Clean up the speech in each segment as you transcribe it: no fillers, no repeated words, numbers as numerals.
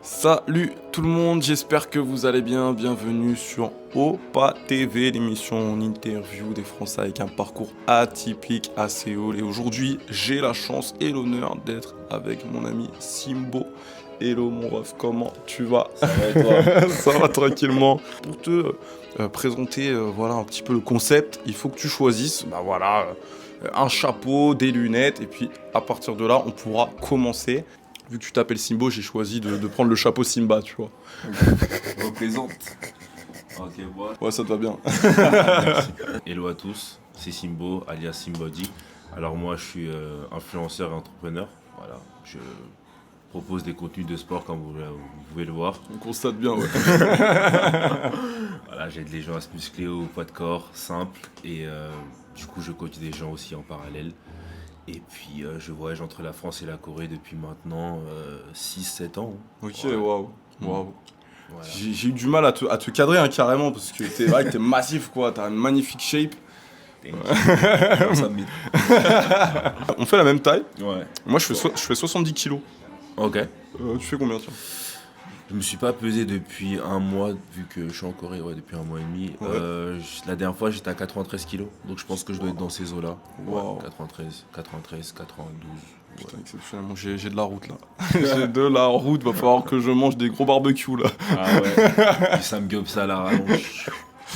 Salut tout le monde, j'espère que vous allez bien. Bienvenue sur Opa TV, l'émission en interview des Français avec un parcours atypique à Séoul. Et aujourd'hui, j'ai la chance et l'honneur d'être avec mon ami Simbo. Hello mon ref, comment tu vas? Ça va et toi? Ça va tranquillement. Pour te présenter voilà, un petit peu le concept, il faut que tu choisisses un chapeau, des lunettes, et puis à partir de là, on pourra commencer. Vu que tu t'appelles Simbo, j'ai choisi de prendre le chapeau Simba, tu vois. Représente. Ok, moi. Ouais, ça te va bien. Hello à tous, c'est Simbo, alias Simbody. Alors moi, je suis influenceur et entrepreneur. Voilà, je propose des contenus de sport comme vous pouvez le voir. On constate bien, ouais. Voilà, j'aide les gens à se muscler au poids de corps, simple. Et du coup, je coach des gens aussi en parallèle. Et puis, je voyage entre la France et la Corée depuis maintenant 6-7 ans. Ok, Ouais. waouh. Waouh. Voilà. J'ai eu du mal à te cadrer hein, carrément, parce que t'es vrai que t'es massif, quoi. T'as une magnifique shape. Comme ça, mais- On fait la même taille. Ouais. Moi, je fais 70 kilos. Ok. Tu fais combien, toi? Je me suis pas pesé depuis un mois, vu que je suis en Corée, depuis un mois et demi. Ouais. La dernière fois, j'étais à 93 kilos, donc je pense que je dois être dans ces eaux-là. Wow. 93, 92. Putain, exceptionnellement, j'ai de la route, là. J'ai de la route, va falloir que je mange des gros barbecues, là. Ah ouais, puis ça me gobe ça à la rallonge.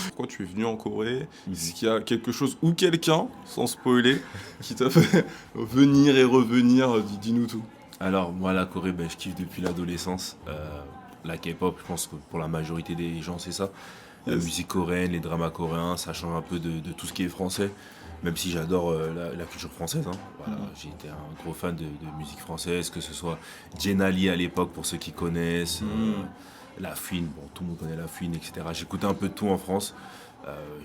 Pourquoi tu es venu en Corée? Est-ce qu'il y a quelque chose ou quelqu'un, sans spoiler, qui t'a fait venir et revenir? Dis-nous tout. Alors, moi, la Corée, je kiffe depuis l'adolescence. La K-pop, je pense que pour la majorité des gens, c'est ça. La Yes. musique coréenne, les dramas coréens, ça change un peu de tout ce qui est français. Même si j'adore la culture française. Hein. Voilà, j'ai été un gros fan de musique française, que ce soit Jenna Lee à l'époque, pour ceux qui connaissent, La Fouine, bon, tout le monde connaît La Fouine, etc. J'écoutais un peu de tout en France.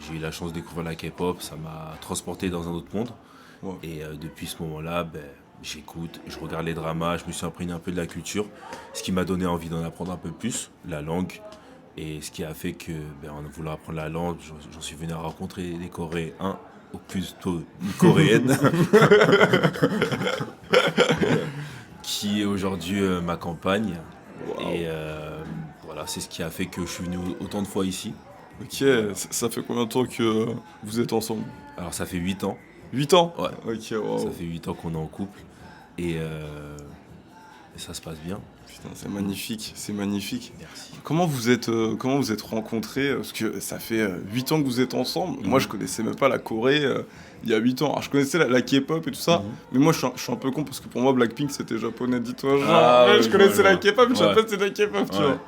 J'ai eu la chance de découvrir la K-pop, ça m'a transporté dans un autre monde. Wow. Et depuis ce moment-là, j'écoute, je regarde les dramas, je me suis imprégné un peu de la culture, ce qui m'a donné envie d'en apprendre un peu plus, la langue. Et ce qui a fait que, en voulant apprendre la langue, j'en suis venu à rencontrer des Coréens, ou plutôt une Coréenne, qui est aujourd'hui ma compagne. Wow. Et voilà, c'est ce qui a fait que je suis venu autant de fois ici. Ok, ça fait combien de temps que vous êtes ensemble? Alors ça fait 8 ans. 8 ans? Ouais. Ok, wow. Ça fait 8 ans qu'on est en couple. Et ça se passe bien. Putain, c'est magnifique, c'est magnifique. Merci. Comment vous êtes rencontrés? Parce que ça fait 8 ans que vous êtes ensemble. Moi, je connaissais même pas la Corée il y a 8 ans. Alors, je connaissais la K-pop et tout ça. Mais moi, je suis un peu con parce que pour moi, Blackpink, c'était japonais, dis-toi. Genre, Ah, ouais, ouais, je connaissais je vois, la K-pop, mais je savais ouais. pas que c'était la K-pop, tu Ouais. vois.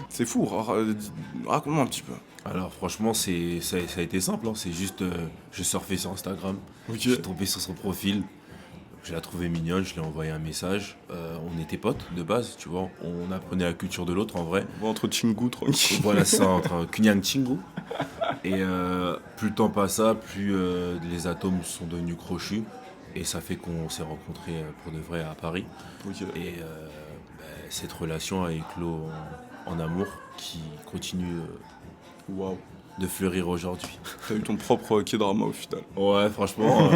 C'est fou. Raconte-moi un petit peu. Alors franchement, ça a été simple. Hein. C'est juste, je surfais sur Instagram. Ok. Je suis tombé sur son profil. Je l'ai trouvé mignonne, je lui ai envoyé un message. On était potes de base, tu vois. On apprenait la culture de l'autre en vrai. Entre Chingu, tranquille. Voilà, ça entre Kunyang Chingu. Et plus le temps passa, plus les atomes sont devenus crochus. Et ça fait qu'on s'est rencontrés pour de vrai à Paris. Ok. Et cette relation a éclos en amour qui continue Waouh. de fleurir aujourd'hui. T'as eu ton propre K-drama au final. Ouais, franchement,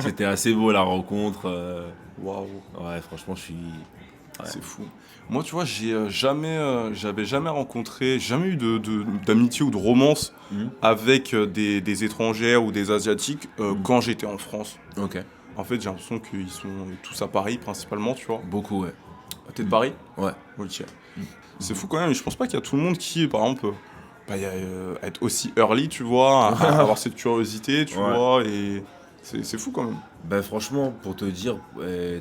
c'était assez beau la rencontre. Waouh. Ouais, franchement, je suis. Ouais. C'est fou. Moi, tu vois, j'avais jamais rencontré, jamais eu d'amitié ou de romance avec des étrangères ou des asiatiques quand j'étais en France. Ok. En fait, j'ai l'impression qu'ils sont tous à Paris principalement, tu vois. Beaucoup, ouais. T'es de Paris? Ouais. Ok. C'est fou quand même. Je pense pas qu'il y a tout le monde qui, par exemple, être aussi early, tu vois, avoir cette curiosité, tu Ouais. vois, et c'est fou quand même. Franchement, pour te dire,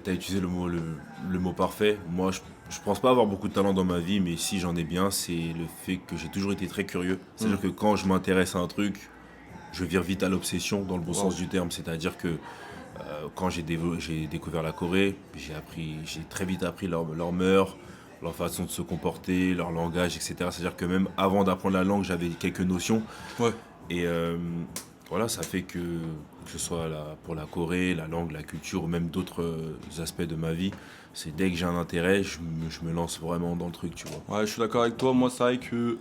t'as utilisé le mot parfait. Moi, je pense pas avoir beaucoup de talent dans ma vie, mais si j'en ai bien, c'est le fait que j'ai toujours été très curieux. C'est-à-dire que quand je m'intéresse à un truc, je vire vite à l'obsession, dans le bon sens du terme. C'est-à-dire que quand j'ai découvert la Corée, j'ai très vite appris leurs mœurs, leur façon de se comporter, leur langage, etc. C'est-à-dire que même avant d'apprendre la langue, j'avais quelques notions. Ouais. Et voilà, ça fait que ce soit pour la Corée, la langue, la culture, ou même d'autres aspects de ma vie, c'est dès que j'ai un intérêt, je me lance vraiment dans le truc, tu vois. Ouais, je suis d'accord avec toi. Moi, c'est vrai que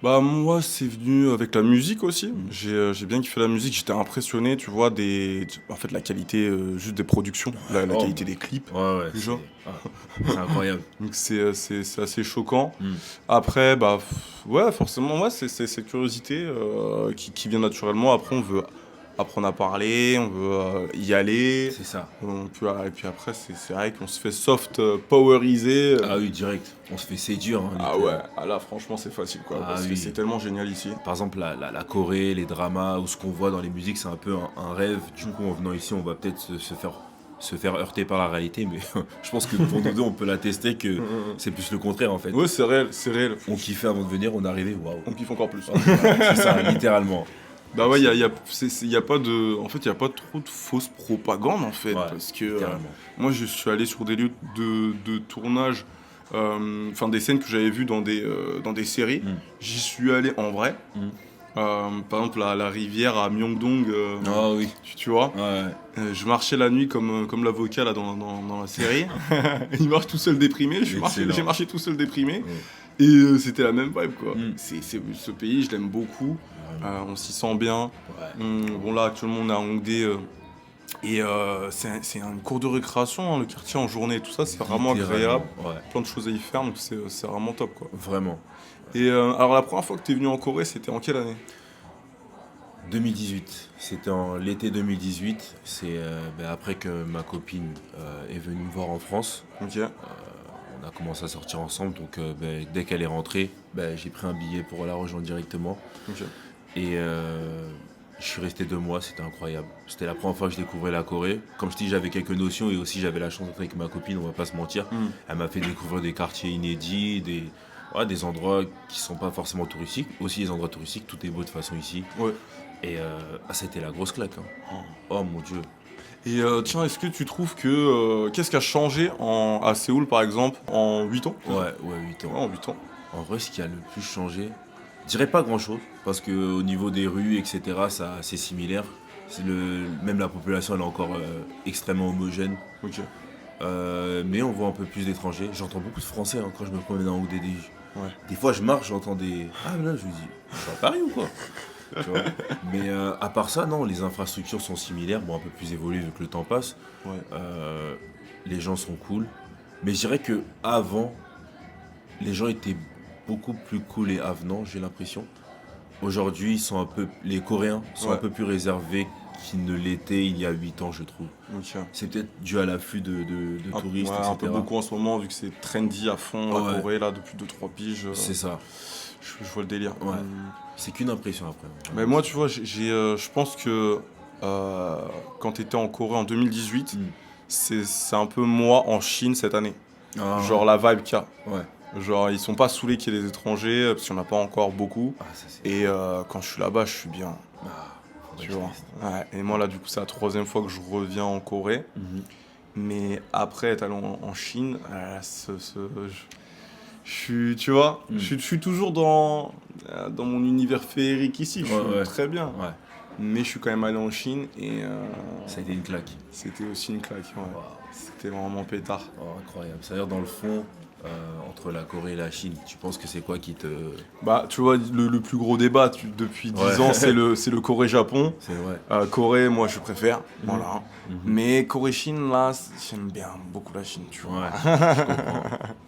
Bah moi c'est venu avec la musique aussi. Mm. J'ai bien kiffé la musique. J'étais impressionné, tu vois, en fait la qualité juste des productions, la Oh, qualité des clips. ouais, ouais, Déjà. c'est incroyable. Donc c'est assez choquant. Mm. Après bah ouais forcément ouais c'est cette curiosité qui vient naturellement. Après on veut apprendre à parler, on veut y aller. C'est ça. Et puis après c'est vrai qu'on se fait soft poweriser. Ah oui, direct. On se fait séduire, hein, Ah ouais, littéralement. là franchement c'est facile quoi, Ah parce que c'est oui. tellement génial ici. Par exemple, la Corée, les dramas, ou ce qu'on voit dans les musiques, c'est un peu un rêve. Du coup, en venant ici, on va peut-être se faire heurter par la réalité, mais je pense que pour nous deux, on peut l'attester que c'est plus le contraire en fait. Ouais c'est réel, c'est réel. On kiffait avant de venir, on arrivait, waouh. On kiffe encore plus. C'est ça, littéralement. Bah ouais, y a pas de... En fait, il n'y a pas trop de fausse propagande, en fait, Ouais, parce que littéralement. moi, je suis allé sur des lieux de tournage, enfin des scènes que j'avais vues dans des séries. Mm. J'y suis allé en vrai. Mm. Par exemple, la rivière à Myeongdong, Ah oui. tu vois. Ouais. Je marchais la nuit comme l'avocat là dans la série. Il marche tout seul déprimé, Excellent. j'ai marché tout seul déprimé. Ouais. Et c'était la même vibe quoi. Mm. Ce pays, je l'aime beaucoup. Vraiment. On s'y sent bien. Ouais. Bon là actuellement on est à Hongdae et c'est une cour de récréation, hein, le quartier en journée, tout ça c'est vraiment agréable. Littéralement, ouais. Plein de choses à y faire donc c'est vraiment top quoi. Vraiment. Et alors la première fois que t'es venu en Corée c'était en quelle année? 2018, c'était en l'été 2018, c'est après que ma copine est venue me voir en France. Ok. On a commencé à sortir ensemble, donc dès qu'elle est rentrée, j'ai pris un billet pour la rejoindre directement. Ok. Et je suis resté 2 mois, c'était incroyable. C'était la première fois que je découvrais la Corée. Comme je te dis, j'avais quelques notions et aussi j'avais la chance d'être avec ma copine, on va pas se mentir. Mm. Elle m'a fait découvrir des quartiers inédits, des endroits qui sont pas forcément touristiques. Aussi des endroits touristiques, tout est beau de toute façon ici. Ouais. Et c'était la grosse claque, hein. Oh. Oh mon dieu. Et tiens, est-ce que tu trouves que qu'est-ce qui a changé à Séoul par exemple en 8 ans? Ouais, 8 Ouais, ans. en 8 ans. En vrai, ce qui a le plus changé, je dirais pas grand-chose, parce qu'au niveau des rues, etc., c'est similaire. Même la population, elle est encore extrêmement homogène. Ok. Mais on voit un peu plus d'étrangers. J'entends beaucoup de Français hein, quand je me promène en ODD. Ouais. Des fois, je marche, j'entends des... Ah, là, je me dis, je suis à Paris ou quoi? Tu vois. Mais à part ça, non, les infrastructures sont similaires, bon, un peu plus évoluées vu que le temps passe. Ouais. Les gens sont cool. Mais je dirais que avant, les gens étaient beaucoup plus cool et avenants, j'ai l'impression. Aujourd'hui, les Coréens sont un Ouais. peu plus réservés qu'ils ne l'étaient il y a 8 ans, je trouve. Ok. C'est peut-être dû à l'afflux de touristes, Ouais, etc. un peu beaucoup en ce moment, vu que c'est trendy à fond, la Ouais. Corée, là, depuis 2-3 piges. C'est ça. Je vois le délire. Ouais. C'est qu'une impression après. Mais moi, tu vois, je pense que quand tu étais en Corée en 2018, Mm. c'est un peu moi en Chine cette année. Ah, Genre la vibe qu'il y a. ouais. Genre, ils sont pas saoulés qu'il y ait des étrangers, parce qu'il n'y en a pas encore beaucoup. Ah, ça c'est. Et quand je suis là-bas, je suis bien. Ah, Tu faudrait vois. que je teste. Ouais. Et moi, là, du coup, c'est la 3e fois que je reviens en Corée. Mhm. Mais après être allé en Chine, je suis, tu vois, Mm. je suis toujours dans mon univers féerique ici, je suis Ouais, ouais. très bien. Ouais, Mais je suis quand même allé en Chine et ça a été une claque. c'était aussi une claque. Ouais. Waouh. C'était vraiment pétard. Oh, incroyable. C'est-à-dire, dans le fond, entre la Corée et la Chine, tu penses que c'est quoi qui te. Bah, tu vois, le plus gros débat depuis 10 Ouais. ans, c'est le Corée-Japon. C'est vrai. Corée, moi, je préfère. Mhm. Voilà. Mhm. Mais Corée-Chine, là, j'aime bien beaucoup la Chine, tu vois. Ouais,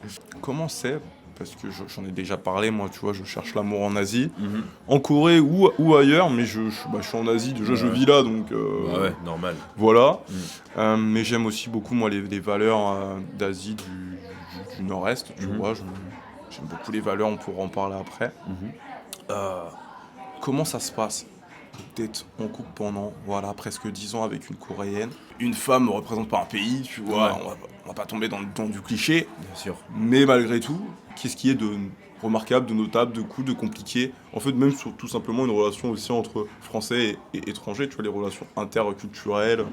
je comprends. Comment c'est? Parce que j'en ai déjà parlé, moi, tu vois, je cherche l'amour en Asie. Mhm. En Corée ou ailleurs, mais je suis en Asie, déjà je Ouais. vis là, donc Bah ouais, normal. voilà. Mm. Mais j'aime aussi beaucoup, moi, les valeurs d'Asie du Nord-Est, tu Mhm. vois. J'aime beaucoup les valeurs, on pourra en parler après. Mhm. Euh, comment ça se passe d'être en couple pendant presque 10 ans avec une Coréenne? Une femme ne représente pas un pays, tu vois, Ouais. on va pas tomber dans du cliché, Bien sûr. mais malgré tout, qu'est-ce qui est de remarquable, de notable, de cool, de compliqué? En fait, même sur tout simplement une relation aussi entre Français et étrangers, tu vois, les relations interculturelles.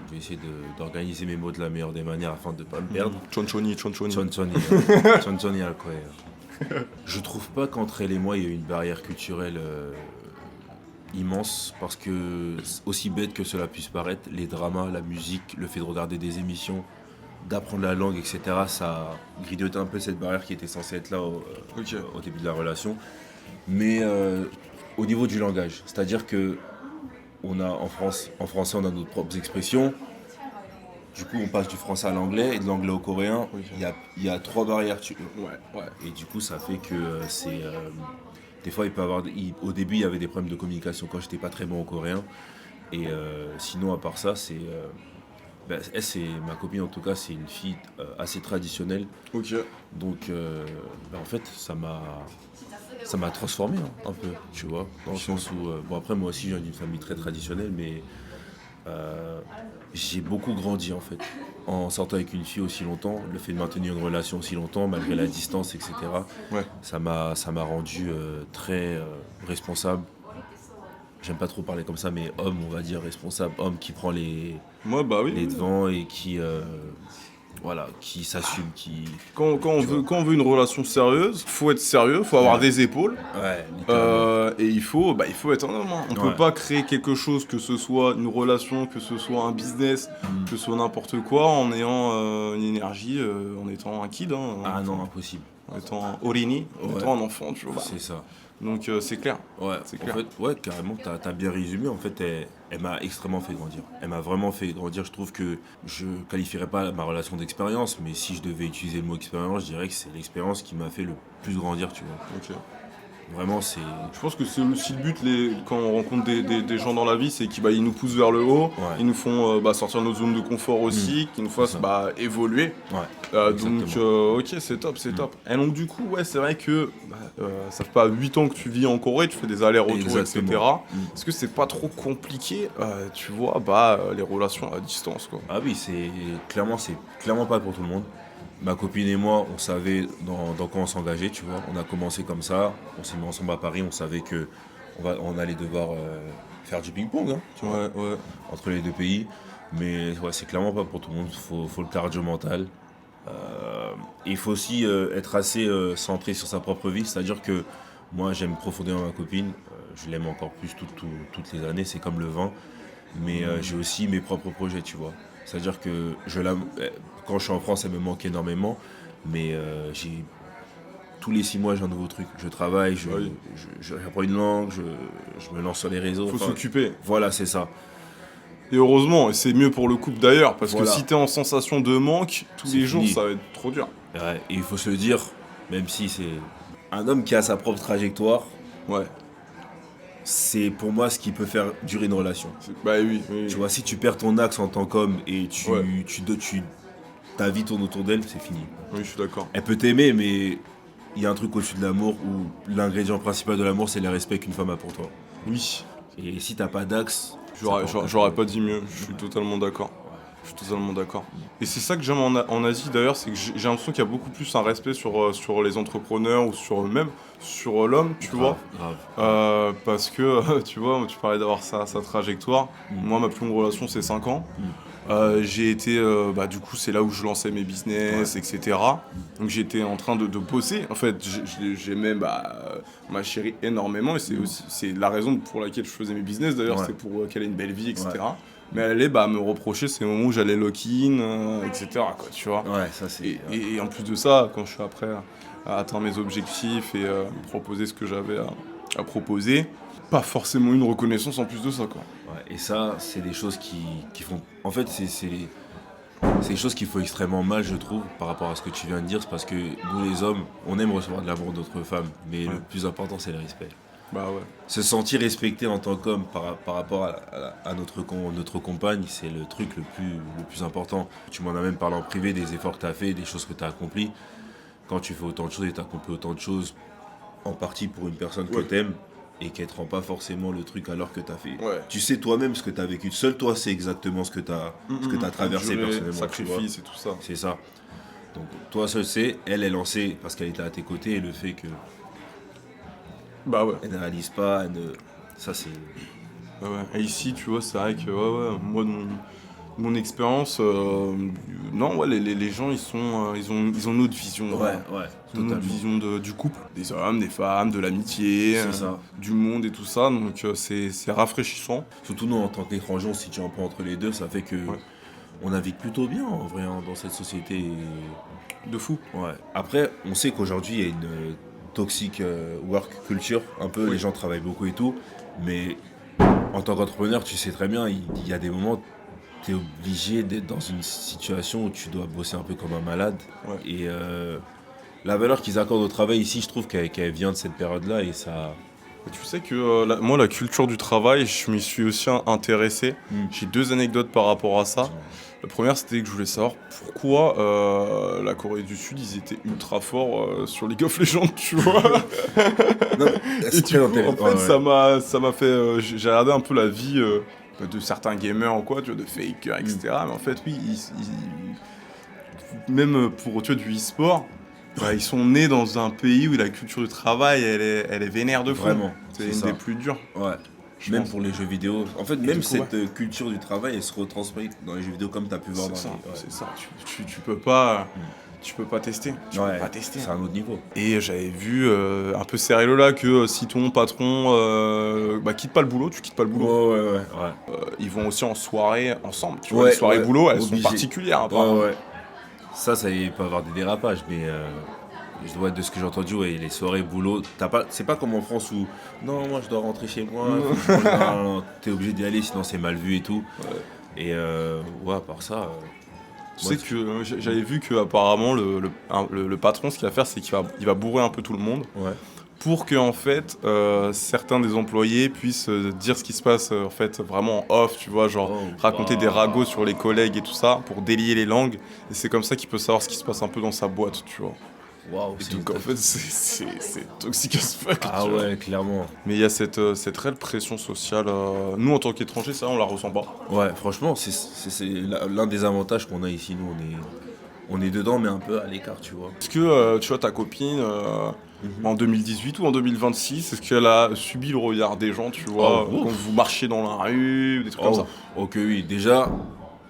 Je vais essayer d'organiser mes mots de la meilleure des manières afin de ne pas me perdre. Chonchoni. Chonchoni. Chonchoni al Korea. Je trouve pas qu'entre elle et moi il y a une barrière culturelle immense parce que aussi bête que cela puisse paraître, les dramas, la musique, le fait de regarder des émissions d'apprendre la langue, etc., ça grignotait un peu cette barrière qui était censée être là Ok. au début de la relation. Mais au niveau du langage, c'est-à-dire que on a en français, on a nos propres expressions. Du coup, on passe du français à l'anglais et de l'anglais au coréen. Ok. Il y a trois barrières. Ouais. Et du coup, ça fait que des fois, il peut avoir. Au début, il y avait des problèmes de communication quand j'étais pas très bon au coréen. Et sinon, à part ça, ma copine en tout cas, c'est une fille assez traditionnelle. Ok. Donc, en fait, ça m'a transformé un peu, tu vois. Dans le sens où, bon, après, moi aussi, je viens d'une famille très traditionnelle, mais j'ai beaucoup grandi en fait. En sortant avec une fille aussi longtemps, le fait de maintenir une relation aussi longtemps, malgré la distance, etc., Ouais. ça m'a rendu très responsable. J'aime pas trop parler comme ça, mais homme, on va dire responsable, homme qui prend Moi, bah oui. les devants et qui, voilà, qui s'assume, qui. Tu vois. Quand on veut une relation sérieuse, faut être sérieux, faut avoir Ouais. des épaules. Ouais, littéralement. Et il faut être un homme, hein. On peut Ouais. pas créer quelque chose, que ce soit une relation, que ce soit un business, que ce soit n'importe quoi, en ayant une énergie, en étant un kid, hein, Ah non, impossible. en étant un orini, en Ouais. étant un enfant, tu vois. C'est ça. Donc c'est clair. Ouais, C'est en clair. fait, ouais, carrément, t'as bien résumé. En fait, elle m'a extrêmement fait grandir. Elle m'a vraiment fait grandir. Je trouve que je qualifierais pas ma relation d'expérience, mais si je devais utiliser le mot expérience, je dirais que c'est l'expérience qui m'a fait le plus grandir, tu vois. Ok. Vraiment, c'est. Je pense que c'est aussi le but quand on rencontre des gens dans la vie, c'est qu'ils ils nous poussent vers le haut, Ouais. ils nous font sortir de notre zone de confort aussi, qu'ils nous fassent ça. évoluer. Ouais. Donc ok, c'est top, c'est top. Et donc du coup, ouais, c'est vrai que ça fait pas 8 ans que tu vis en Corée, tu fais des allers-retours, etc. Exactement. Est-ce que c'est pas trop compliqué, tu vois, les relations à distance, quoi. Ah oui, c'est clairement pas pour tout le monde. Ma copine et moi, on savait dans quoi on s'engageait, tu vois. On a commencé comme ça, on s'est mis ensemble à Paris, on savait que on allait devoir faire du ping-pong, hein, tu vois, Ouais. entre les deux pays. Mais ouais, c'est clairement pas pour tout le monde, faut le cardio mental. Il faut aussi être assez centré sur sa propre vie, c'est-à-dire que moi j'aime profondément ma copine, je l'aime encore plus toutes les années, c'est comme le vin, mais j'ai aussi mes propres projets, tu vois. C'est-à-dire que quand je suis en France, elle me manque énormément, mais tous les 6 mois j'ai un nouveau truc. Je travaille, Oui. j'apprends une langue, je me lance sur les réseaux. Faut enfin, s'occuper. Voilà, c'est ça. Et heureusement, et c'est mieux pour le couple d'ailleurs, parce Voilà. que si t'es en sensation de manque, tous C'est les jours, fini. ça va être trop dur. Ouais, et il faut se le dire, même si c'est un homme qui a sa propre trajectoire, Ouais. c'est pour moi ce qui peut faire durer une relation. Bah oui. Tu vois, si tu perds ton axe en tant qu'homme et Ouais. ta vie tourne autour d'elle, c'est fini. Oui, je suis d'accord. Elle peut t'aimer, mais il y a un truc au-dessus de l'amour où l'ingrédient principal de l'amour, c'est le respect qu'une femme a pour toi. Oui. Et si t'as pas d'axe, J'aurais pas dit mieux, je suis totalement d'accord. Je suis totalement d'accord. Et c'est ça que j'aime en Asie d'ailleurs, c'est que j'ai l'impression qu'il y a beaucoup plus un respect sur les entrepreneurs ou sur eux-mêmes, sur l'homme, tu vois. Grave. Parce que, tu vois, tu parlais d'avoir sa trajectoire. Moi, ma plus longue relation, c'est 5 ans. J'ai été, du coup, c'est là où je lançais mes business, etc. Donc j'étais en train de bosser. En fait, j'aimais ma chérie énormément et c'est la raison pour laquelle je faisais mes business d'ailleurs, Ouais. c'est pour qu'elle ait une belle vie, etc. Ouais. Mais elle allait me reprocher ces moments où j'allais lock-in, etc. Quoi, tu vois. Ouais, ça c'est. Et en plus de ça, quand je suis après à atteindre mes objectifs et proposer ce que j'avais à proposer, pas forcément une reconnaissance en plus de ça, quoi. Ouais, et ça, c'est des choses qui font. En fait, c'est des choses qu'il faut extrêmement mal, je trouve, par rapport à ce que tu viens de dire. C'est parce que nous, les hommes, on aime recevoir de l'amour d'autres femmes, mais le plus important, c'est le respect. Bah ouais. Se sentir respecté en tant qu'homme par rapport à notre compagne, c'est le truc le plus important. Tu m'en as même parlé en privé des efforts que tu as fait, des choses que tu as accomplies. Quand tu fais autant de choses et tu accomplis autant de choses, en partie pour une personne que tu aimes, et qu'elle te rend pas forcément le truc alors que tu as fait. Ouais. Tu sais toi-même ce que tu as vécu. Seul toi, c'est exactement ce que tu as traversé Enduré, personnellement. sacrifice et tout ça. C'est ça. Donc toi seul sais, elle en sait parce qu'elle était à tes côtés et le fait que Bah ouais. elle ne réalise pas, ça c'est. Bah ouais. Et ici, tu vois, c'est vrai que moi, de mon expérience, non, ouais, les gens, ils ont une autre vision. Ouais, Ils ont une totalement. autre vision du couple, des hommes, des femmes, de l'amitié, C'est ça. du monde et tout ça. Donc c'est rafraîchissant. Surtout nous en tant qu'étrangers, on se situe un peu entre les deux, ça fait que on navigue plutôt bien en vrai hein, dans cette société. De fou. Ouais. Après, on sait qu'aujourd'hui, il y a une toxic work culture. Un peu, Oui. les gens travaillent beaucoup et tout. Mais en tant qu'entrepreneur, tu sais très bien, il y a des moments, tu es obligé d'être dans une situation où tu dois bosser un peu comme un malade. Ouais. Et la valeur qu'ils accordent au travail ici, je trouve qu'elle vient de cette période-là. Et ça. Et tu sais que moi, la culture du travail, je m'y suis aussi intéressé. J'ai 2 anecdotes par rapport à ça. La première, c'était que je voulais savoir pourquoi la Corée du Sud, ils étaient ultra forts sur League of Legends, tu vois. Non, Et c'est du très coup, en intéressant. fait, Ouais, ouais. ça m'a fait. J'ai regardé un peu la vie de certains gamers ou quoi, tu vois, de fakers, etc. Mais en fait, oui, même pour tu vois, du e-sport, bah, ils sont nés dans un pays où la culture du travail, elle est vénère de fou. Vraiment, C'est c'est une ça. des plus dures. Ouais. Je Même pense. pour les jeux vidéo. En fait, du même coup, cette culture du travail, elle se retranscrit dans les jeux vidéo comme tu as pu voir C'est dans ça, les. Ouais. c'est ça. Tu peux pas. Tu peux pas tester. Tu Ouais, peux pas tester. c'est un autre niveau. Et j'avais vu un peu Cerello là que si ton patron quitte pas le boulot, tu quittes pas le boulot. Ouais. Ils vont aussi en soirée ensemble. Tu vois, Ouais, les soirées ouais, boulot, elles sont obligé. particulières apparemment. Ouais. Ça il peut avoir des dérapages, mais je dois de ce que j'ai entendu, ouais, les soirées boulot, c'est pas comme en France où non, moi je dois rentrer chez moi, faut que je mange. Non, t'es obligé d'y aller, sinon c'est mal vu et tout. Ouais. Et ouais, à part ça. Tu sais que j'avais vu que apparemment le patron, ce qu'il va faire, c'est qu'il va bourrer un peu tout le monde Ouais. pour que en fait certains des employés puissent dire ce qui se passe en fait vraiment en off, tu vois, genre raconter des ragots sur les collègues et tout ça pour délier les langues. Et c'est comme ça qu'il peut savoir ce qui se passe un peu dans sa boîte, tu vois. Waouh, Et donc en fait c'est toxique as fuck. Ah tu vois. ouais, clairement. Mais il y a cette réelle pression sociale. Nous en tant qu'étrangers, ça on la ressent pas. Ouais, franchement, c'est l'un des avantages qu'on a ici. Nous, on est dedans, mais un peu à l'écart, tu vois. Est-ce que tu vois ta copine en 2018 ou en 2026, est-ce qu'elle a subi le regard des gens, tu vois, Oh, ouf. quand vous marchiez dans la rue ou des trucs comme ça? Ok, oui. Déjà,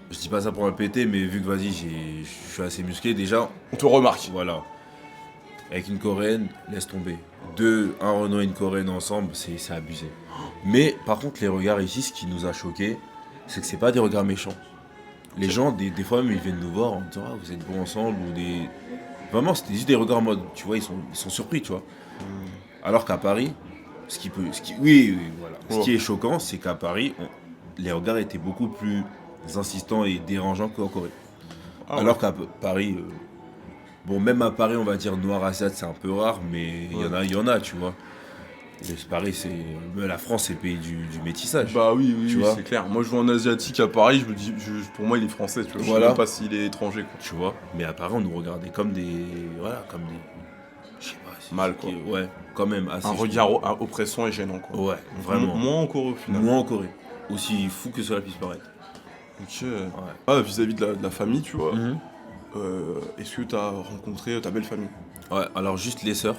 je dis pas ça pour me péter, mais vu que vas-y, je suis assez musclé, déjà, On te remarque. voilà. Avec une Coréenne, laisse tomber. Un Renault et une Coréenne ensemble, c'est abusé. Mais par contre, les regards ici, ce qui nous a choqué, c'est que c'est pas des regards méchants. Les gens, des fois même, ils viennent nous voir en disant ah, vous êtes bons ensemble ou des. Vraiment, c'était juste des regards en mode, tu vois, ils sont surpris, tu vois. Alors qu'à Paris, oui, voilà. Ce qui est choquant, c'est qu'à Paris, les regards étaient beaucoup plus insistants et dérangeants qu'en Corée. Ah ouais. Alors qu'à Paris, bon, même à Paris, on va dire noir asiate, c'est un peu rare, mais il y en a, tu vois. Et Paris, la France, c'est le pays du métissage. Bah oui, Tu vois. c'est clair. Moi je vois un asiatique à Paris, je me dis, pour moi il est français, tu vois. Je sais Voilà. même pas s'il est étranger, quoi. Tu vois. Mais à Paris, on nous regardait comme des. Voilà, comme des. Je sais pas. Mal, quoi. Ouais, quand même assez. Un regard oppressant et gênant, quoi. Ouais, vraiment. Moins encore au final. Moins en Corée. Aussi fou que cela puisse paraître. Ok. Ah, vis-à-vis de la famille, tu vois. Mhm. Est-ce que t'as rencontré ta belle famille? Ouais, alors juste les sœurs.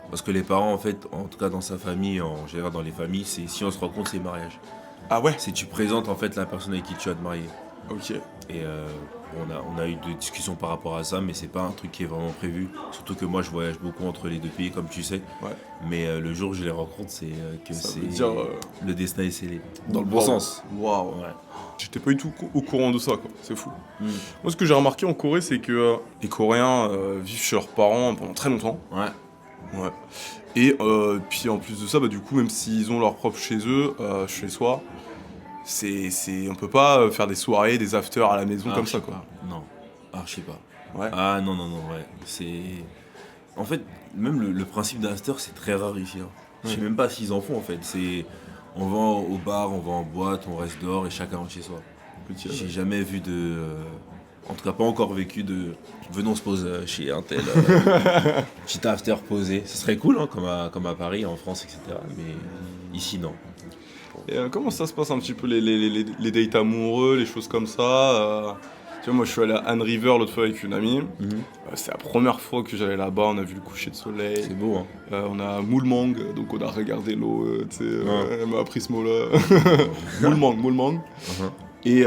Parce que les parents, en fait, en tout cas dans sa famille, en général dans les familles, si on se rencontre, c'est mariage. Ah ouais. C'est tu présentes en fait la personne avec qui tu vas te marier. Ok. Et on a eu des discussions par rapport à ça, mais c'est pas un truc qui est vraiment prévu. Surtout que moi, je voyage beaucoup entre les deux pays, comme tu sais. Ouais. Mais le jour où je les rencontre, c'est que Ça c'est veut dire, le destin est scellé. Dans le bon Waouh. sens. Waouh. Ouais. J'étais pas du tout au courant de ça, quoi. C'est fou. Mm. Moi, ce que j'ai remarqué en Corée, c'est que les Coréens vivent chez leurs parents pendant très longtemps. Ouais. Ouais. Et puis en plus de ça, bah, du coup, même s'ils ont leur propre chez eux, chez soi, on peut pas faire des soirées, des afters à la maison comme je ça, sais quoi. pas. Non. Je sais pas. Ouais. Ah non, ouais. En fait, même le principe d'un after, c'est très rare ici. Hein. Je sais même pas s'ils en font en fait. On va au bar, on va en boîte, on reste dehors et chacun rentre chez soi. J'ai jamais vu en tout cas pas encore vécu de. Venons se poser chez un tel. Petit after posé. Ce serait cool hein, comme à Paris, en France, etc. Mais ici non. Et comment ça se passe un petit peu les dates amoureux, les choses comme ça Tu vois, moi je suis allé à Anne River l'autre fois avec une amie. C'est la première fois que j'allais là-bas, on a vu le coucher de soleil. C'est beau, hein. On a Moulmang, donc on a regardé l'eau, tu sais, elle m'a appris ce mot-là. Moulmang. Uh-huh. Et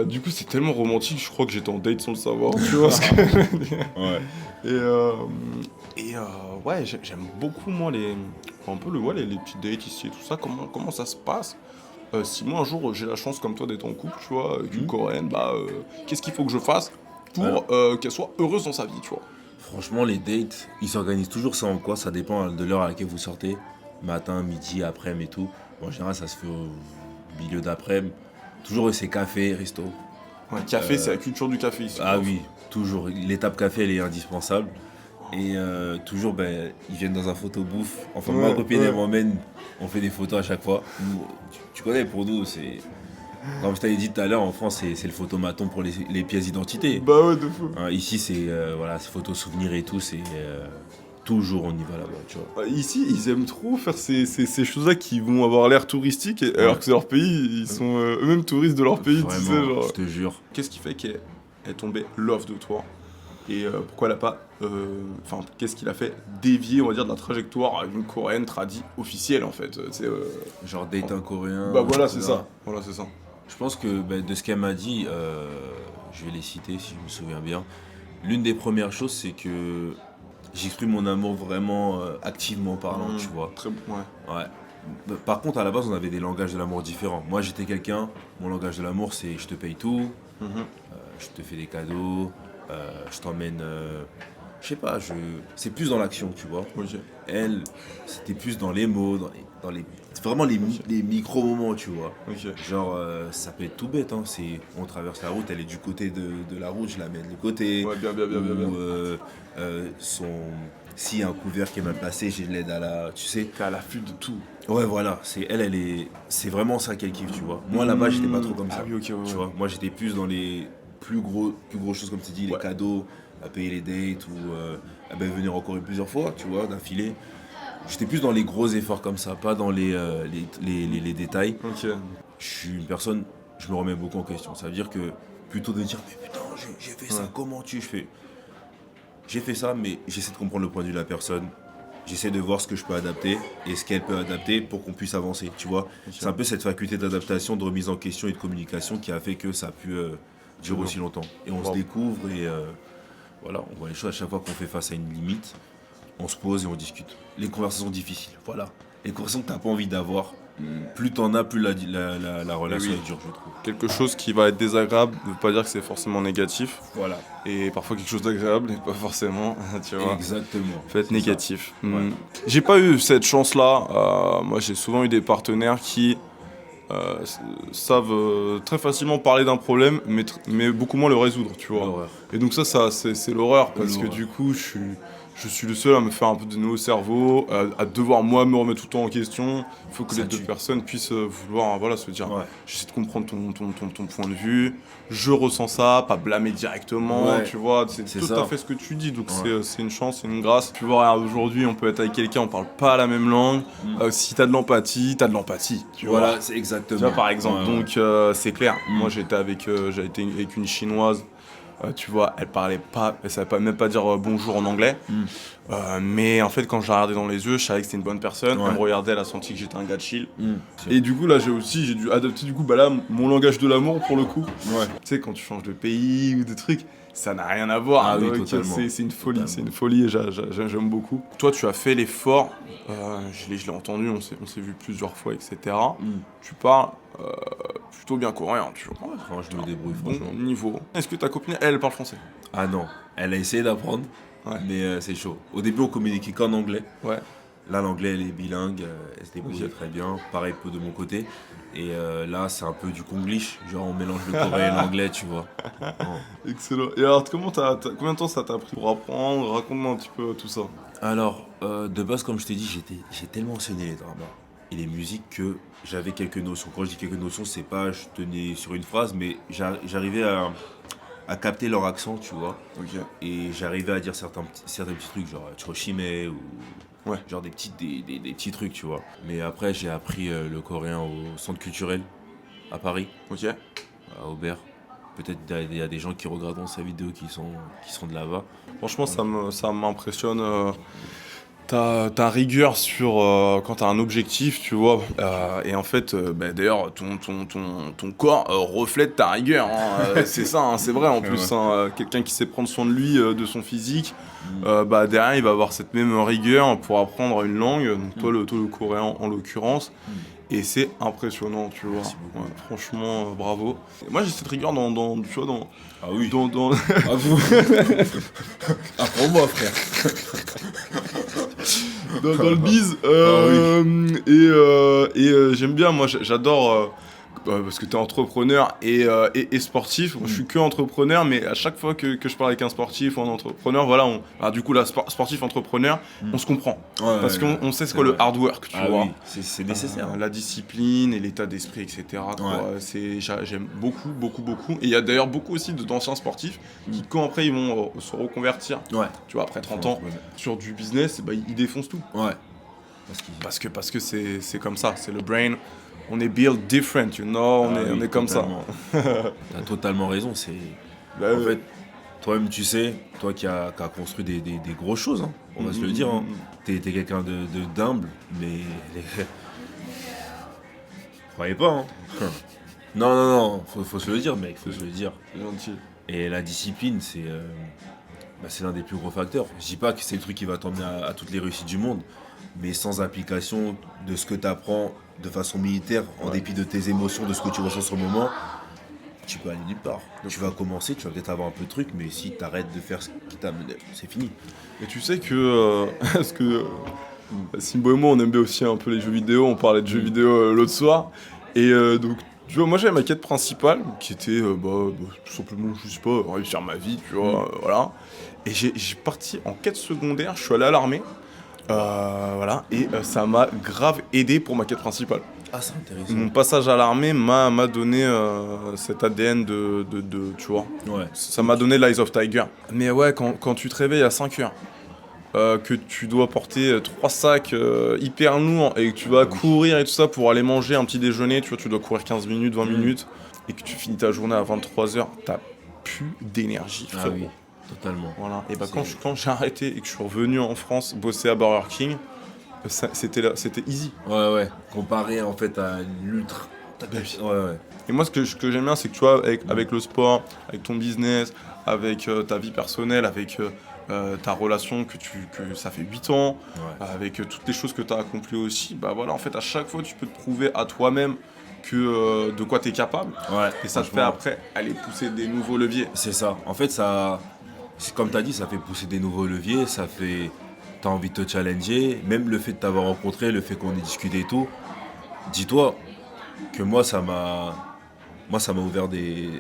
du coup, c'est tellement romantique, je crois que j'étais en date sans le savoir, tu vois ce que je veux dire. Ouais. Et ouais, j'aime beaucoup, moi, un peu les petites dates ici et tout ça, comment ça se passe. si moi un jour j'ai la chance comme toi d'être en couple, tu vois, avec une coréenne, qu'est-ce qu'il faut que je fasse pour qu'elle soit heureuse dans sa vie, tu vois. Franchement, les dates, ils s'organisent toujours ça en quoi? Ça dépend de l'heure à laquelle vous sortez. Matin, midi, après-midi et tout. Bon, en général, ça se fait au milieu d'après-midi. Toujours, c'est café, resto. Ouais, café, c'est la culture du café ici. Ah oui, toujours. L'étape café, elle est indispensable. Et toujours, ils viennent dans un photo bouffe. Enfin, moi, copine, elle m'emmène. On fait des photos à chaque fois. Nous, tu connais, pour nous, c'est. Comme je t'avais dit tout à l'heure, en France, c'est le photomaton pour les pièces d'identité. Bah ouais, de fou. Ici, c'est photos souvenirs et tout, c'est toujours on y va là-bas, tu vois. Ici, ils aiment trop faire ces choses-là qui vont avoir l'air touristiques, alors que c'est leur pays, ils sont eux-mêmes touristes de leur pays, Vraiment, tu sais, genre. je te jure. Qu'est-ce qui fait qu'elle est tombée love de toi? Et pourquoi elle a pas. Enfin, qu'est-ce qui l'a fait dévier, on va dire, de la trajectoire d'une coréenne tradie officielle, en fait? Genre date un coréen. Bah voilà, c'est etc. ça. Voilà, c'est ça. Je pense que de ce qu'elle m'a dit, je vais les citer si je me souviens bien. L'une des premières choses, c'est que j'exprime mon amour vraiment activement parlant, tu vois. Très bon, ouais. Ouais. Par contre, à la base, on avait des langages de l'amour différents. Moi, j'étais quelqu'un, mon langage de l'amour, c'est je te paye tout, je te fais des cadeaux, je t'emmène. Je sais pas, c'est plus dans l'action, tu vois. Ok. Elle, c'était plus dans les mots, c'est vraiment les micro-moments, tu vois. Ok. Genre, ça peut être tout bête, hein. On traverse la route, elle est du côté de la route, je l'amène de côté. Ouais, bien. Ou s'il y a un couvert qui est mal placé, je l'aide tu sais. T'es à l'affût de tout. Ouais, voilà, c'est vraiment ça qu'elle kiffe, tu vois. Moi, là-bas, j'étais pas trop comme ça. Ah oui, ok, ouais. Tu vois, moi, j'étais plus dans les plus gros choses, comme tu dis, les cadeaux, à payer les dates ou venir encore plusieurs fois, tu vois, d'affilée. J'étais plus dans les gros efforts comme ça, pas dans les détails. Ok. Je suis une personne, je me remets beaucoup en question. Ça veut dire que plutôt de dire, mais putain, j'ai fait ça, comment je fais? J'ai fait ça, mais j'essaie de comprendre le point de vue de la personne. J'essaie de voir ce que je peux adapter et ce qu'elle peut adapter pour qu'on puisse avancer, tu vois. Okay. C'est un peu cette faculté d'adaptation, de remise en question et de communication qui a fait que ça a pu durer aussi longtemps. Et on se découvre et voilà, on voit les choses à chaque fois qu'on fait face à une limite. On se pose et on discute. Les conversations difficiles, voilà. Les conversations que tu n'as pas envie d'avoir, plus t'en as, plus la relation est dure, je trouve. Quelque chose qui va être désagréable ne veut pas dire que c'est forcément négatif. Voilà. Et parfois quelque chose d'agréable n'est pas forcément, tu vois. Exactement. Peut être négatif. Ouais. J'ai pas eu cette chance-là. Moi, j'ai souvent eu des partenaires qui savent très facilement parler d'un problème, mais beaucoup moins le résoudre, tu vois. L'horreur. Et donc ça c'est l'horreur, parce que du coup, je suis le seul à me faire un peu de nœud au cerveau, à devoir moi me remettre tout le temps en question. Il faut que les deux personnes puissent vouloir se dire j'essaie de comprendre ton point de vue, je ressens ça, pas blâmer directement, tu vois, c'est tout à fait ce que tu dis, donc c'est une chance, c'est une grâce. Tu vois, aujourd'hui on peut être avec quelqu'un, on parle pas la même langue, si t'as de l'empathie, tu vois. Voilà, c'est exactement. Tu vois, par exemple, donc c'est clair, moi j'ai été avec une chinoise. Tu vois, elle savait même pas dire bonjour en anglais. Mais en fait, quand je la regardais dans les yeux, je savais que c'était une bonne personne. Elle me regardait, elle a senti que j'étais un gars de chill. Et du coup, là, j'ai dû adapter mon langage de l'amour pour le coup. Tu sais, quand tu changes de pays ou de trucs, ça n'a rien à voir. Ah oui, totalement. C'est une folie, c'est une folie et j'aime beaucoup. Toi, tu as fait l'effort, je l'ai entendu, on s'est vu plusieurs fois, etc. Tu parles plutôt bien coréen, tu vois. Ouais, je me débrouille, franchement. Bon niveau. Est-ce que ta copine, elle parle français? Ah non, elle a essayé d'apprendre, mais c'est chaud. Au début, on communiquait qu'en anglais. Ouais. Là, l'anglais, elle est bilingue, elle se débrouille très bien. Pareil, peu de mon côté. Et là, c'est un peu du konglish. Genre, on mélange le coréen et l'anglais, tu vois. Excellent. Et alors, combien de temps ça t'a pris pour apprendre? Raconte-moi un petit peu tout ça. Alors, de base, comme je t'ai dit, j'ai tellement enseigné les dramas et les musiques que j'avais quelques notions. Quand je dis quelques notions, c'est pas je tenais sur une phrase, mais j'arrivais à capter leur accent, tu vois. Et j'arrivais à dire certains petits trucs, genre Choshime ou genre des petits trucs, tu vois. Mais après, j'ai appris le coréen au centre culturel à Paris, à Aubert. Peut-être il y a des gens qui regarderont sa vidéo qui sont de là-bas. Franchement, ça m'impressionne. Ta rigueur sur quand t'as un objectif, tu vois, et en fait, d'ailleurs, ton corps reflète ta rigueur, hein, c'est ça, hein, c'est vrai en plus, hein, quelqu'un qui sait prendre soin de lui, de son physique, derrière il va avoir cette même rigueur pour apprendre une langue, donc toi le coréen en l'occurrence, Et c'est impressionnant, tu vois. Merci beaucoup. Ouais, franchement, bravo. Et moi, j'ai cette rigueur tu vois, Ah oui. dans... Ah vous. Apprends-moi, frère. dans le biz. J'aime bien, moi, j'adore. Parce que tu es entrepreneur et sportif. Moi, je suis que entrepreneur, mais à chaque fois que je parle avec un sportif ou un entrepreneur, voilà, du coup, là, sportif, entrepreneur, on se comprend. Parce qu'on sait ce qu'est le hard work, tu vois. Oui, c'est nécessaire. La discipline et l'état d'esprit, etc. quoi. J'aime beaucoup, beaucoup, beaucoup. Et il y a d'ailleurs beaucoup aussi d'anciens sportifs qui, quand après, ils vont se reconvertir, tu vois, après 30 ans, sur du business, bah, ils défoncent tout. Ouais. Parce que c'est comme ça, c'est le brain. On est built different, you know, on est comme ça. T'as totalement raison, c'est... En fait, toi-même tu sais, toi qui as construit des grosses choses, hein, on va se le dire, hein. T'es quelqu'un d'humble, mais... Croyez pas, hein. Non, faut se le dire, mec, faut se le dire. C'est gentil. Et la discipline, c'est l'un des plus gros facteurs. Je dis pas que c'est le truc qui va t'emmener à toutes les réussites du monde, mais sans application de ce que tu apprends de façon militaire, en dépit de tes émotions, de ce que tu ressens sur le moment, tu peux aller nulle part. Tu vas commencer, tu vas peut-être avoir un peu de truc, mais si tu arrêtes de faire ce qui t'a mené, c'est fini. Et tu sais que... parce que Simbo et moi, on aime bien aussi un peu les jeux vidéo, on parlait de jeux vidéo l'autre soir, et donc... Tu vois, moi j'avais ma quête principale qui était tout simplement, je sais pas, réussir ma vie, tu vois, voilà. Et j'ai parti en quête secondaire, je suis allé à l'armée, voilà, et ça m'a grave aidé pour ma quête principale. Ah, c'est intéressant. Mon passage à l'armée m'a donné cet ADN tu vois. Ouais. Ça m'a donné l'Eyes of Tiger. Mais ouais, quand tu te réveilles à 5 heures, que tu dois porter 3 sacs hyper lourds et que tu vas courir et tout ça pour aller manger un petit déjeuner, tu vois, tu dois courir 15 minutes, 20 minutes, et que tu finis ta journée à 23h, t'as plus d'énergie, frérot. Ah oui, totalement. Voilà. Et bah quand j'ai arrêté et que je suis revenu en France bosser à Burger King, c'était easy. Ouais. Comparé en fait à l'ultra. Ouais. Et moi ce que j'aime bien, c'est que tu vois, avec le sport, avec ton business, avec ta vie personnelle, avec ta relation que ça fait 8 ans, avec toutes les choses que tu as accomplies aussi, bah voilà, en fait à chaque fois tu peux te prouver à toi-même que de quoi tu es capable, et ça te fait après aller pousser des nouveaux leviers. C'est ça, en fait ça, comme tu as dit, ça fait pousser des nouveaux leviers, ça fait, t'as envie de te challenger, même le fait de t'avoir rencontré, le fait qu'on ait discuté et tout, dis-toi que moi ça m'a ouvert des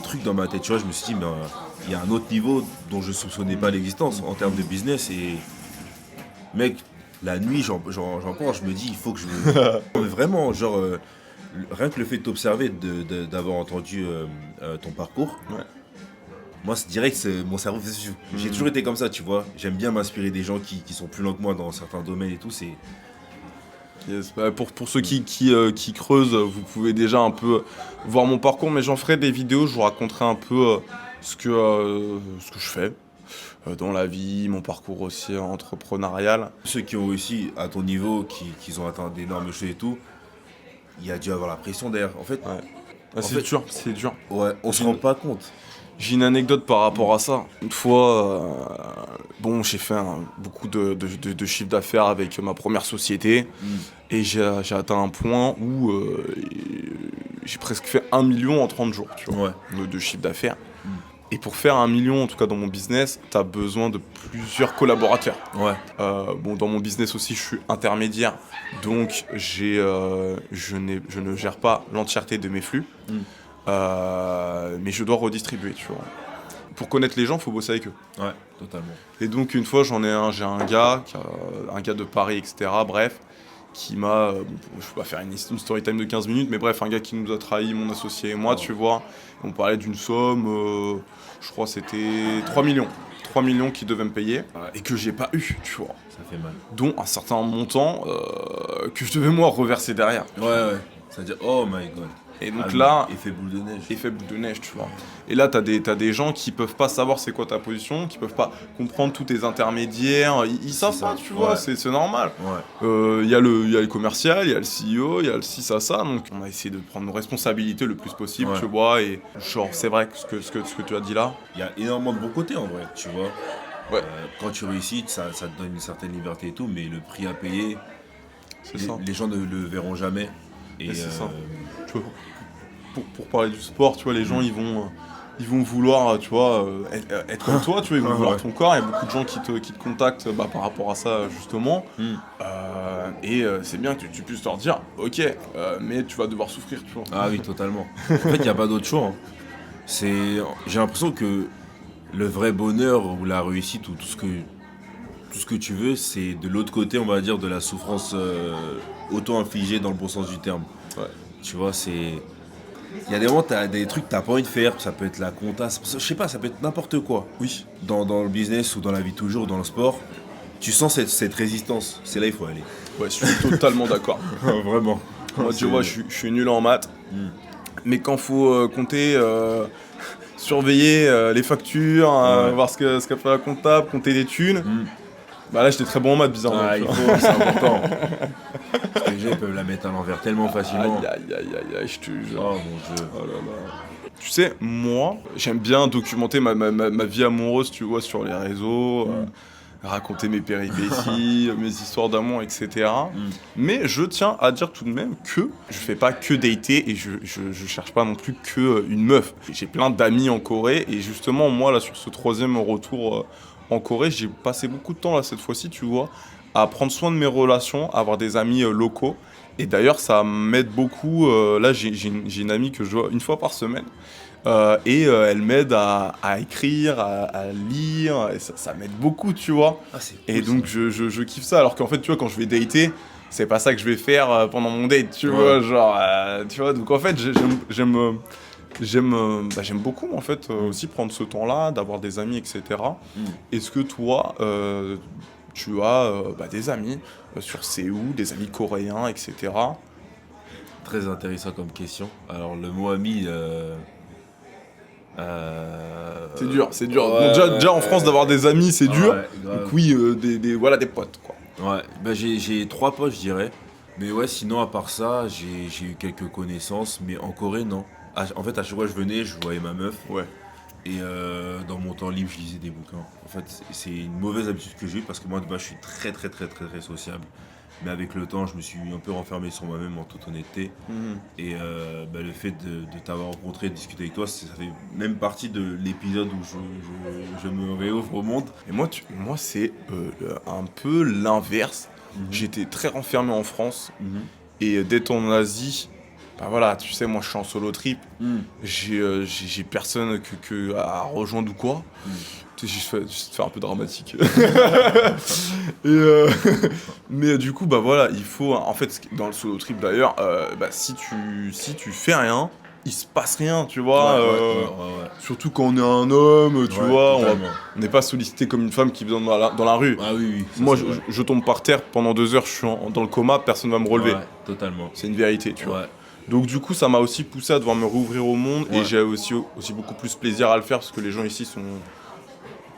trucs dans ma tête, tu vois, je me suis dit, mais il y a un autre niveau dont je soupçonnais pas l'existence en termes de business, et mec, la nuit j'en pense, je me dis, il faut que je me... Mais vraiment, genre, rien que le fait de t'observer, d'avoir entendu ton parcours, moi c'est direct, mon cerveau, j'ai toujours été comme ça, tu vois, j'aime bien m'inspirer des gens qui sont plus loin que moi dans certains domaines et tout, c'est... Yes. Pour ceux qui creusent, vous pouvez déjà un peu voir mon parcours, mais j'en ferai des vidéos, je vous raconterai un peu ce que je fais dans la vie, mon parcours aussi entrepreneurial. Ceux qui ont réussi à ton niveau, qui ont atteint d'énormes choses et tout, il y a dû avoir la pression derrière. En fait, c'est dur. Ouais, on se rend pas compte. J'ai une anecdote par rapport à ça. Une fois, j'ai fait beaucoup de chiffre d'affaires avec ma première société, et j'ai atteint un point où j'ai presque fait 1 million en 30 jours, tu vois, de chiffre d'affaires. Et pour faire 1 million, en tout cas dans mon business, tu as besoin de plusieurs collaborateurs. Dans mon business aussi, je suis intermédiaire, donc je ne gère pas l'entièreté de mes flux. Mais je dois redistribuer, tu vois. Pour connaître les gens, il faut bosser avec eux. Ouais, totalement. Et donc une fois, j'ai un gars de Paris, etc. Bref, qui m'a... je vais pas faire une story time de 15 minutes, mais bref, un gars qui nous a trahi, mon associé et moi, tu vois. On parlait d'une somme, je crois c'était 3 millions. 3 millions qu'il devait me payer, et que j'ai pas eu, tu vois. Ça fait mal. Dont un certain montant que je devais moi reverser derrière. Ouais. C'est-à-dire, oh my god. Et donc là, effet boule de neige, tu vois. Et là, t'as des gens qui peuvent pas savoir c'est quoi ta position, qui peuvent pas comprendre tous tes intermédiaires, ils savent pas, tu vois, c'est normal. Il y a le commercial, il y a le CEO, il y a le ci, ça, donc on a essayé de prendre nos responsabilités le plus possible, tu vois, et genre, c'est vrai que ce que tu as dit là. Il y a énormément de bons côtés en vrai, tu vois. Quand tu réussis, ça te donne une certaine liberté et tout, mais le prix à payer... C'est ça. Les gens ne le verront jamais. Et c'est ça. Tu vois, pour parler du sport, tu vois, les gens ils vont vouloir, tu vois, être comme toi, tu vois, ils vont vouloir ton corps. Il y a beaucoup de gens qui te contactent par rapport à ça, justement. C'est bien que tu puisses leur dire, ok, mais tu vas devoir souffrir, tu vois. Ah oui, totalement. En fait, il n'y a pas d'autre choix. J'ai l'impression que le vrai bonheur ou la réussite ou tout ce que tu veux, c'est de l'autre côté, on va dire, de la souffrance auto-infligée dans le bon sens du terme. Ouais. Tu vois, il y a des moments, t'as des trucs que t'as pas envie de faire, ça peut être la compta, je sais pas, ça peut être n'importe quoi. Oui. Dans le business ou dans la vie de toujours, dans le sport, tu sens cette résistance, c'est là il faut aller. Ouais, je suis totalement d'accord. Vraiment. Moi, tu vois, je suis nul en maths, mais quand faut compter, surveiller les factures, voir ce qu'a fait la comptable, compter les thunes, bah là, j'étais très bon en maths, bizarrement. Ah, c'est important. Parce que les gens ils peuvent la mettre à l'envers tellement facilement. Aïe, je te jure. Oh mon Dieu. Oh là là. Tu sais, moi, j'aime bien documenter ma vie amoureuse, tu vois, sur les réseaux, raconter mes péripéties, mes histoires d'amour, etc. Mais je tiens à dire tout de même que je fais pas que dater et je cherche pas non plus que une meuf. J'ai plein d'amis en Corée et justement, moi, là, sur ce 3e retour en Corée, j'ai passé beaucoup de temps, là, cette fois-ci, tu vois, à prendre soin de mes relations, à avoir des amis locaux. Et d'ailleurs, ça m'aide beaucoup. Là, j'ai une amie que je vois une fois par semaine. Elle m'aide à écrire, à lire. Et ça m'aide beaucoup, tu vois. Ah, c'est cool, et donc, je kiffe ça. Alors qu'en fait, tu vois, quand je vais dater, c'est pas ça que je vais faire pendant mon date, tu vois. Genre, tu vois. Donc, en fait, j'aime beaucoup, en fait, aussi prendre ce temps-là, d'avoir des amis, etc. Est-ce que toi, tu as des amis sur Séoul, des amis coréens, etc. Très intéressant comme question. Alors le mot ami... C'est dur. Ouais, Bon, déjà en France, d'avoir des amis, c'est dur. Ouais, Donc oui, des potes, quoi. Ouais, bah j'ai 3 potes, je dirais. Mais ouais, sinon, à part ça, j'ai eu quelques connaissances. Mais en Corée, non. En fait, à chaque fois que je venais, je voyais ma meuf. Ouais. Et dans mon temps libre, je lisais des bouquins. En fait, c'est une mauvaise habitude que j'ai eue parce que moi, de base, je suis très sociable. Mais avec le temps, je me suis un peu renfermé sur moi-même en toute honnêteté. Et le fait de t'avoir rencontré, de discuter avec toi, ça fait même partie de l'épisode où je me réouvre au monde. Et moi c'est un peu l'inverse. J'étais très renfermé en France. Et d'être en Asie, bah voilà, tu sais, moi je suis en solo trip. J'ai personne à rejoindre ou quoi. Tu sais, je fais un peu dramatique. Mais du coup, bah voilà, il faut. En fait, dans le solo trip d'ailleurs, si tu fais rien, il se passe rien, tu vois. Ouais. Surtout quand on est un homme, tu vois. Totalement. On n'est pas sollicité comme une femme qui vient dans la rue. Ah oui. Ça, Moi, je tombe par terre pendant 2 heures, je suis dans le coma, personne ne va me relever. Ouais, totalement. C'est une vérité, tu vois. Ouais. Donc du coup, ça m'a aussi poussé à devoir me rouvrir au monde. Ouais. Et j'ai aussi beaucoup plus plaisir à le faire parce que les gens ici sont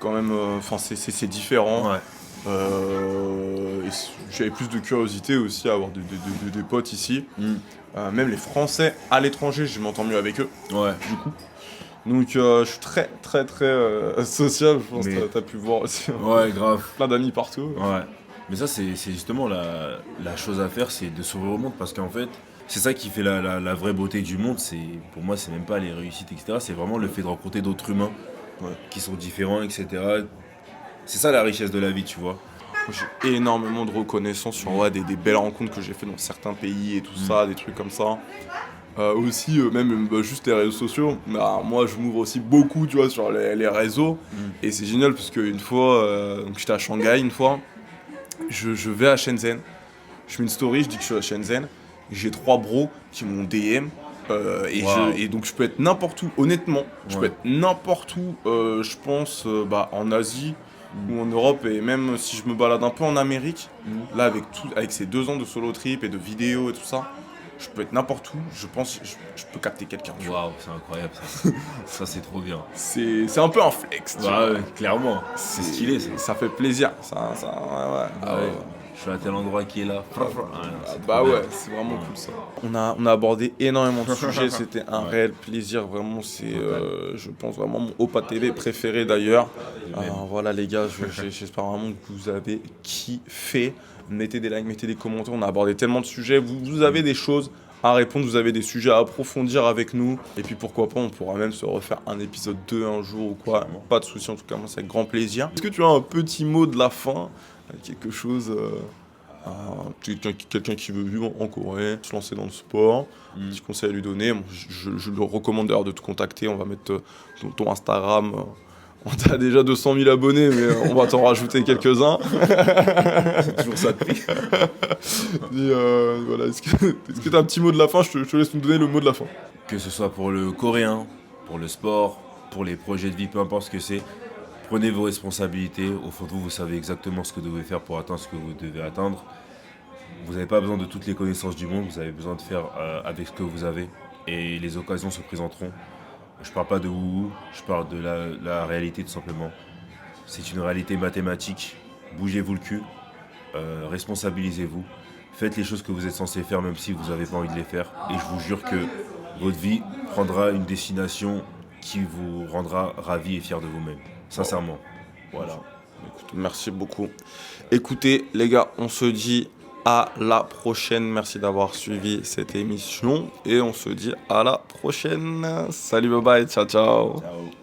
quand même... c'est différent. Ouais. Et j'avais plus de curiosité aussi à avoir des potes ici. Même les Français à l'étranger, je m'entends mieux avec eux. Ouais. Du coup. Donc je suis très sociable, je pense que t'as pu voir aussi. Ouais, grave. Plein d'amis partout. Ouais. Mais ça, c'est justement la chose à faire, c'est de s'ouvrir au monde parce qu'en fait, c'est ça qui fait la vraie beauté du monde. Pour moi, c'est même pas les réussites, etc. C'est vraiment le fait de rencontrer d'autres humains qui sont différents, etc. C'est ça la richesse de la vie, tu vois. J'ai énormément de reconnaissance sur des belles rencontres que j'ai fait dans certains pays et tout ça, des trucs comme ça. Aussi, même juste les réseaux sociaux. Moi, je m'ouvre aussi beaucoup, tu vois, sur les réseaux. Et c'est génial parce qu'une fois, donc j'étais à Shanghai une fois, je vais à Shenzhen. Je mets une story, je dis que je suis à Shenzhen. J'ai 3 bros qui m'ont DM. Et donc je peux être n'importe où, honnêtement. Je peux être n'importe où, je pense, en Asie ou en Europe. Et même si je me balade un peu en Amérique, là, avec ces 2 ans de solo trip et de vidéos et tout ça, je peux être n'importe où, je pense je peux capter quelqu'un. Waouh, c'est incroyable ça. Ça, c'est trop bien. C'est un peu un flex, tu vois. Ouais, clairement. C'est stylé ça. Ça fait plaisir. Je suis à tel endroit qui est là. Bah ouais, c'est vraiment cool ça. On a abordé énormément de sujets, c'était un réel plaisir, vraiment c'est je pense vraiment mon Opa TV préféré d'ailleurs. Voilà les gars, j'espère vraiment que vous avez kiffé. Mettez des likes, mettez des commentaires, on a abordé tellement de sujets, vous avez des choses à répondre, vous avez des sujets à approfondir avec nous. Et puis pourquoi pas, on pourra même se refaire un épisode 2 un jour ou quoi. Pas de souci, en tout cas, moi c'est avec grand plaisir. Est-ce que tu as un petit mot de la fin? Quelque chose, quelqu'un qui veut vivre en Corée, se lancer dans le sport, petit conseil à lui donner. Bon, je le recommande d'ailleurs de te contacter, on va mettre ton Instagram. On t'a déjà 200 000 abonnés, mais on va t'en rajouter quelques-uns. C'est toujours ça de prix. Voilà, est-ce que tu as un petit mot de la fin? Je te laisse nous donner le mot de la fin. Que ce soit pour le coréen, pour le sport, pour les projets de vie, peu importe ce que c'est, prenez vos responsabilités. Au fond de vous, vous savez exactement ce que vous devez faire pour atteindre ce que vous devez atteindre. Vous n'avez pas besoin de toutes les connaissances du monde, vous avez besoin de faire avec ce que vous avez. Et les occasions se présenteront. Je parle pas de wouhou, je parle de la réalité tout simplement. C'est une réalité mathématique. Bougez-vous le cul, responsabilisez-vous. Faites les choses que vous êtes censé faire même si vous n'avez pas envie de les faire. Et je vous jure que votre vie prendra une destination qui vous rendra ravi et fier de vous-même. Sincèrement. Voilà. Écoute, merci beaucoup. Écoutez, les gars, on se dit à la prochaine. Merci d'avoir suivi cette émission. Et on se dit à la prochaine. Salut, bye bye. Ciao, ciao. Ciao.